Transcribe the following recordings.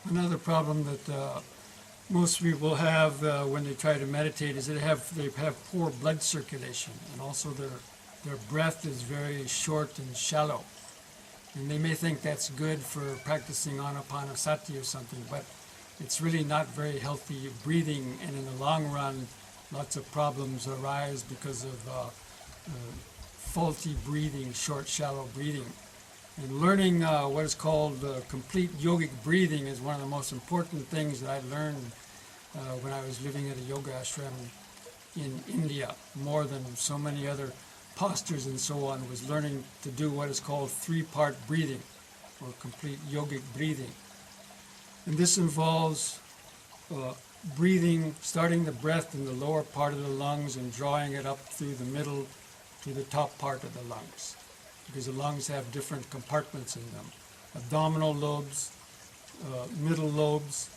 Another problem that most people have when they try to meditate is they have poor blood circulation, and also their breath is very short and shallow. And they may think that's good for practicing anapanasati or something, but it's really not very healthy breathing, and in the long run, lots of problems arise because of faulty breathing, short, shallow breathing. And learning what is called complete yogic breathing is one of the most important things that I learned when I was living at a yoga ashram in India. More than so many other postures and so on, was learning to do what is called three-part breathing, or complete yogic breathing. And this involves breathing, starting the breath in the lower part of the lungs and drawing it up through the middle to the top part of the lungs, because the lungs have different compartments in them: abdominal lobes, middle lobes,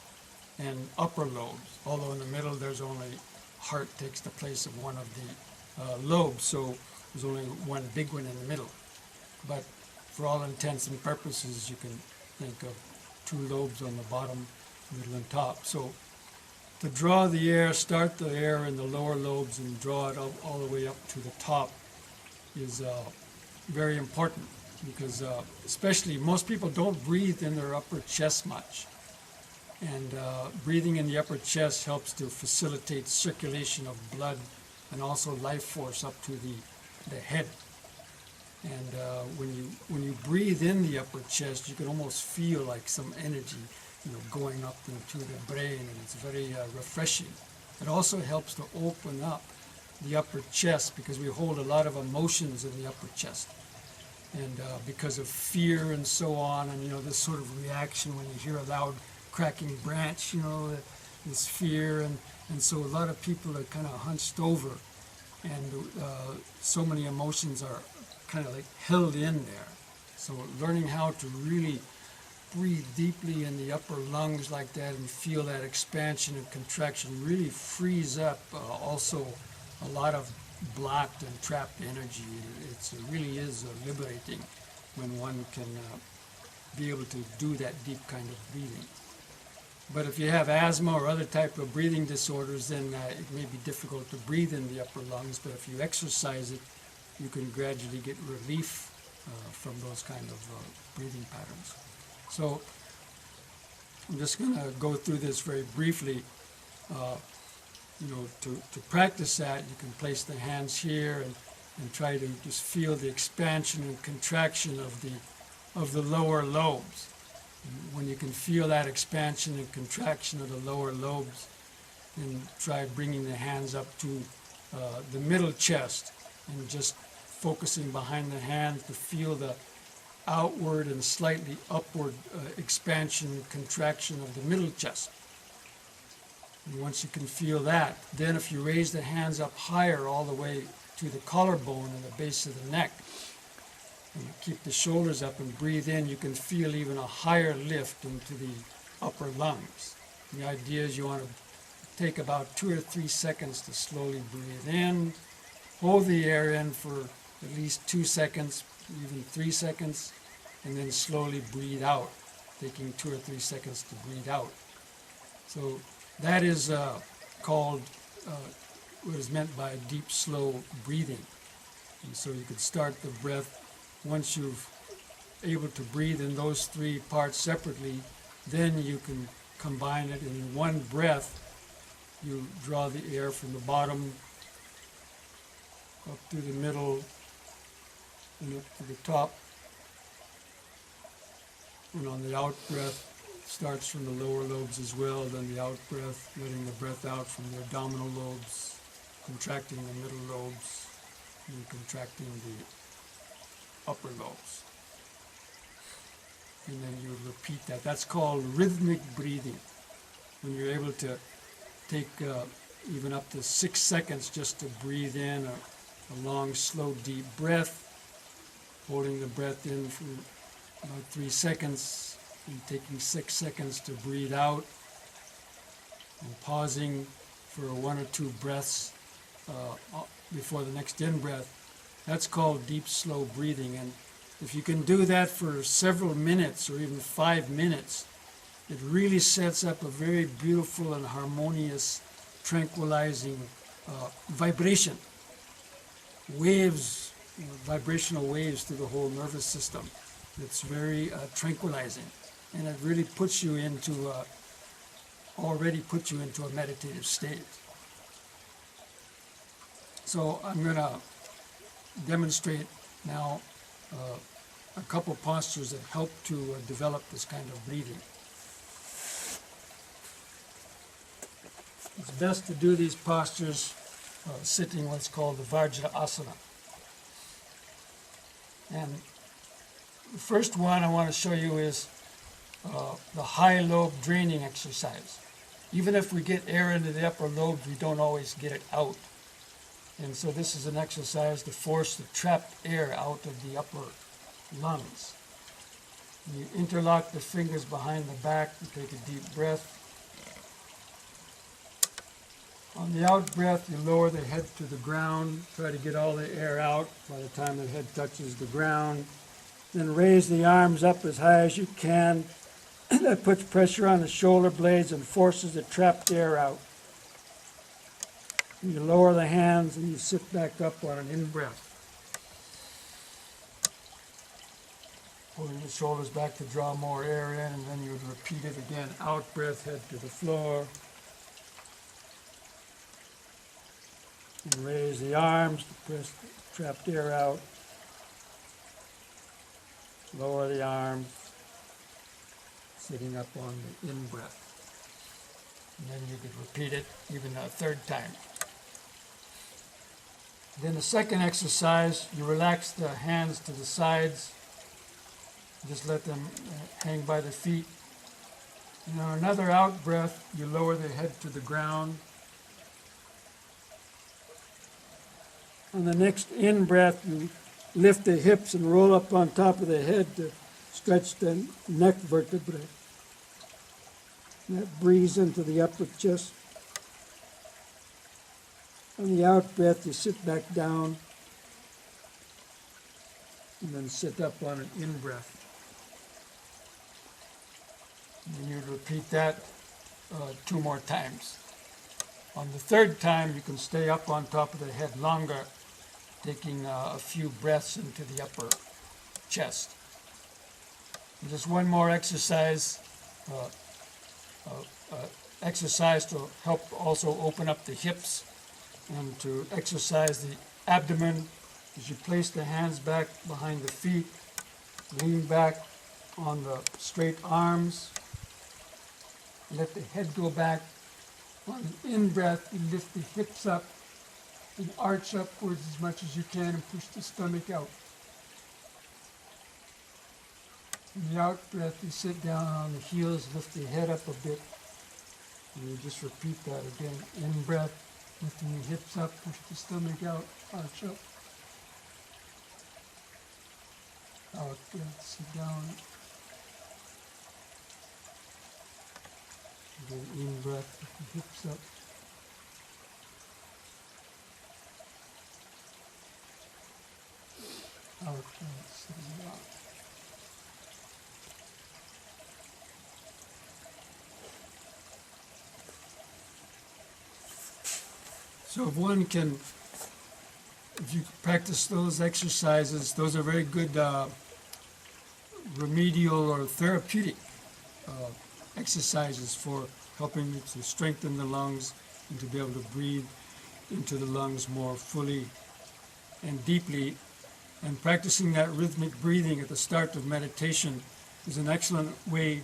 and upper lobes. Although in the middle there's only heart takes the place of one of the lobes, so there's only one big one in the middle. But for all intents and purposes, you can think of two lobes on the bottom, middle, and top. So to draw the air, start the air in the lower lobes and draw it up, all the way up to the top is very important, because especially most people don't breathe in their upper chest much. And breathing in the upper chest helps to facilitate circulation of blood and also life force up to the head. And when you breathe in the upper chest, you can almost feel like some energy, going up into the brain, and it's very refreshing. It also helps to open up the upper chest, because we hold a lot of emotions in the upper chest. And because of fear and so on, and this sort of reaction when you hear a loud cracking branch, this fear, and so a lot of people are kind of hunched over, and so many emotions are kind of like held in there. So learning how to really breathe deeply in the upper lungs like that and feel that expansion and contraction really frees up also a lot of blocked and trapped energy. It really is liberating when one can be able to do that deep kind of breathing. But if you have asthma or other type of breathing disorders, then it may be difficult to breathe in the upper lungs, but if you exercise it, you can gradually get relief from those kind of breathing patterns. So I'm just going to go through this very briefly. To practice that, you can place the hands here and try to just feel the expansion and contraction of the lower lobes. And when you can feel that expansion and contraction of the lower lobes, then try bringing the hands up to the middle chest and just focusing behind the hands to feel the outward and slightly upward expansion and contraction of the middle chest. And once you can feel that, then if you raise the hands up higher all the way to the collarbone and the base of the neck, and keep the shoulders up and breathe in, you can feel even a higher lift into the upper lungs. And the idea is you want to take about 2 or 3 seconds to slowly breathe in, hold the air in for at least 2 seconds, even 3 seconds, and then slowly breathe out, taking 2 or 3 seconds to breathe out. So that is called what is meant by deep, slow breathing. And so you could start the breath. Once you're able to breathe in those 3 parts separately, then you can combine it in one breath. You draw the air from the bottom up through the middle and up to the top. And on the out breath, starts from the lower lobes as well, then the out breath, letting the breath out from the abdominal lobes, contracting the middle lobes, and contracting the upper lobes. And then you repeat that. That's called rhythmic breathing. When you're able to take even up to 6 seconds just to breathe in a long, slow, deep breath, holding the breath in for about 3 seconds, and taking 6 seconds to breathe out, and pausing for 1 or 2 breaths before the next in-breath. That's called deep, slow breathing. And if you can do that for several minutes or even 5 minutes, it really sets up a very beautiful and harmonious, tranquilizing vibration, waves, vibrational waves through the whole nervous system. It's very tranquilizing, and it really puts you into, already puts you into a meditative state. So I'm going to demonstrate now a couple postures that help to develop this kind of breathing. It's best to do these postures sitting what's called the Vajrasana. And the first one I want to show you is the high lobe draining exercise. Even if we get air into the upper lobes, we don't always get it out. And so this is an exercise to force the trapped air out of the upper lungs. You interlock the fingers behind the back and take a deep breath. On the out breath, you lower the head to the ground, try to get all the air out by the time the head touches the ground. Then raise the arms up as high as you can. That puts pressure on the shoulder blades and forces the trapped air out. You lower the hands and you sit back up on an in-breath. Pulling the shoulders back to draw more air in, and then you would repeat it again. Out breath, head to the floor. And raise the arms to press the trapped air out. Lower the arms, sitting up on the in-breath. And then you could repeat it even a third time. Then the second exercise, you relax the hands to the sides. Just let them hang by the feet. And on another out breath, you lower the head to the ground. On the next in breath, you lift the hips and roll up on top of the head to stretch the neck vertebrae. And that breathes into the upper chest. On the out breath, you sit back down and then sit up on an in breath. And you'd repeat that 2 more times. On the third time, you can stay up on top of the head longer, taking a few breaths into the upper chest. And just one more exercise, exercise to help also open up the hips and to exercise the abdomen. As you place the hands back behind the feet, lean back on the straight arms, let the head go back. On an in-breath, you lift the hips up and arch upwards as much as you can and push the stomach out. In the out-breath, you sit down on the heels, lift the head up a bit, and you just repeat that again. In-breath, lifting the hips up, push the stomach out, arch up. Out-breath, sit down. And then in-breath, lift the hips up. Out-breath, sitting down. So if one can, if you practice those exercises, those are very good remedial or therapeutic exercises for helping you to strengthen the lungs and to be able to breathe into the lungs more fully and deeply. And practicing that rhythmic breathing at the start of meditation is an excellent way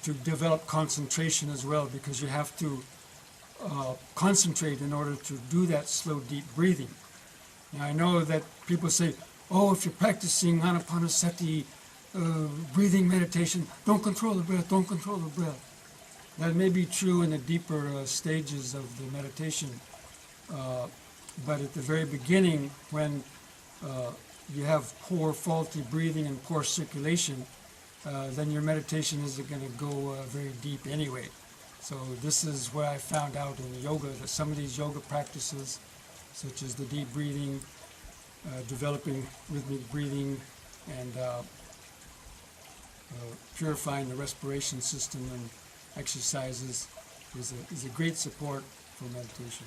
to develop concentration as well, because you have to concentrate in order to do that slow, deep breathing. Now, I know that people say, oh, if you're practicing anapanasati, breathing meditation, don't control the breath, don't control the breath. That may be true in the deeper stages of the meditation, but at the very beginning, when you have poor, faulty breathing and poor circulation, then your meditation isn't going to go very deep anyway. So this is where I found out in yoga that some of these yoga practices, such as the deep breathing, developing rhythmic breathing, and purifying the respiration system and exercises is a great support for meditation.